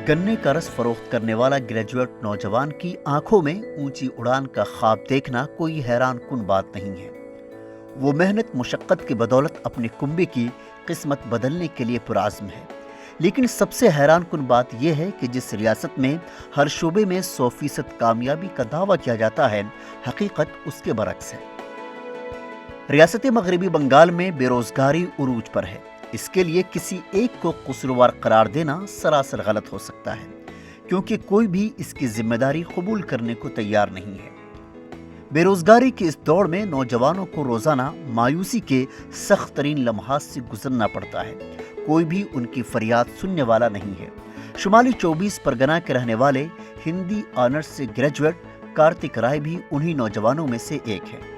गन्ने का रस फरोख्त करने वाला ग्रेजुएट नौजवान की आंखों में ऊंची उड़ान का ख्वाब देखना कोई हैरान कुन बात नहीं है। वो मेहनत मुशक्कत की बदौलत अपने कुंबे की किस्मत बदलने के लिए पुरआज़्म है। लेकिन सबसे हैरान कुन बात यह है कि जिस रियासत में हर शोबे में 100% कामयाबी का दावा किया जाता है, हकीकत उसके बरक्स है। रियासत मगरबी बंगाल में बेरोजगारी उरूज पर है। इसके लिए किसी एक को कसूरवार करार देना सरासर गलत हो सकता है, क्योंकि कोई भी इसकी जिम्मेदारी कबूल करने को तैयार नहीं है। बेरोजगारी की इस दौड़ में नौजवानों को रोजाना मायूसी के सख्त तरीन लम्हात से गुजरना पड़ता है। कोई भी उनकी फरियाद सुनने वाला नहीं है। शुमाली 24 परगना के रहने वाले हिंदी ऑनर्स से ग्रेजुएट कार्तिक राय भी उन्हीं नौजवानों में से एक है।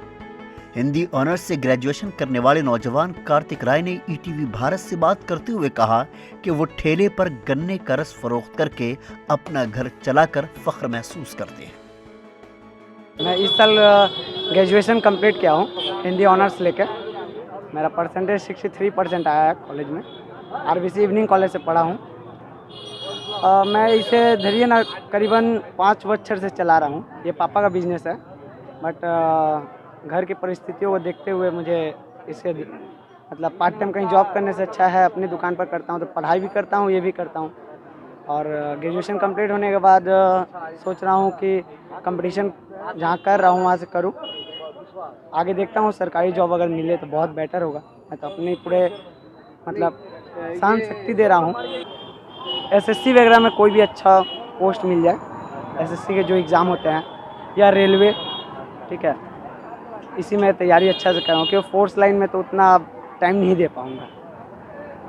हिंदी ऑनर्स से ग्रेजुएशन करने वाले नौजवान कार्तिक राय ने ईटीवी भारत से बात करते हुए कहा कि वो ठेले पर गन्ने का रस फरोख्त करके अपना घर चलाकर फख्र महसूस करते हैं। मैं इस साल ग्रेजुएशन कंप्लीट किया हूँ हिंदी ऑनर्स लेकर। मेरा परसेंटेज 63% आया है कॉलेज में। आरबीसी इवनिंग कॉलेज से पढ़ा हूँ। मैं इसे धरिए ना करीबन 5 बछर से चला रहा हूँ। ये पापा का बिजनेस है, बट घर की परिस्थितियों को देखते हुए मुझे इसे मतलब पार्ट टाइम कहीं जॉब करने से अच्छा है अपनी दुकान पर करता हूँ। तो पढ़ाई भी करता हूँ, ये भी करता हूँ। और ग्रेजुएशन कंप्लीट होने के बाद सोच रहा हूँ कि कंपटीशन जहाँ कर रहा हूँ वहाँ से करूँ। आगे देखता हूँ, सरकारी जॉब अगर मिले तो बहुत बेटर होगा। मैं तो अपनी पूरे मतलब सहन शक्ति दे रहा हूँ। एसएससी वगैरह में कोई भी अच्छा पोस्ट मिल जाए, एसएससी के जो एग्ज़ाम होते हैं, या रेलवे, ठीक है, इसी में तैयारी अच्छा से कर रहा हूँ, क्योंकि फोर्स लाइन में तो उतना टाइम नहीं दे पाऊँगा।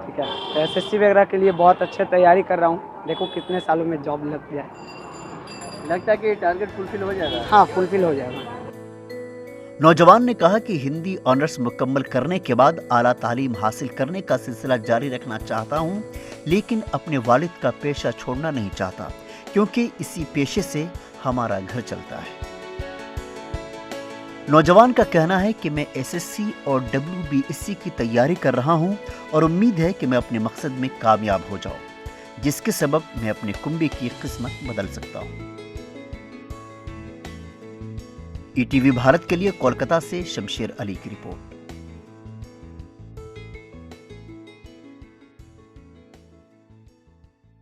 ठीक है, तो एसएससी वगैरह के लिए बहुत अच्छे तैयारी कर रहा हूँ। देखो कितने सालों में जॉब लग जाए। लगता है कि टारगेट फुलफिल हो जाएगा? हाँ, फुलफिल हो जाएगा। नौजवान ने कहा कि हिंदी ऑनर्स मुकम्मल करने के बाद आला तालीम हासिल करने का सिलसिला जारी रखना चाहता हूँ, लेकिन अपने वालिद का पेशा छोड़ना नहीं चाहता, क्योंकि इसी पेशे से हमारा घर चलता है। नौजवान का कहना है कि मैं एसएससी और WBSC की तैयारी कर रहा हूं और उम्मीद है कि मैं अपने मकसद में कामयाब हो जाऊं, जिसके सबब मैं अपने कुंबे की किस्मत बदल सकता हूं। ईटीवी भारत के लिए कोलकाता से शमशेर अली की रिपोर्ट।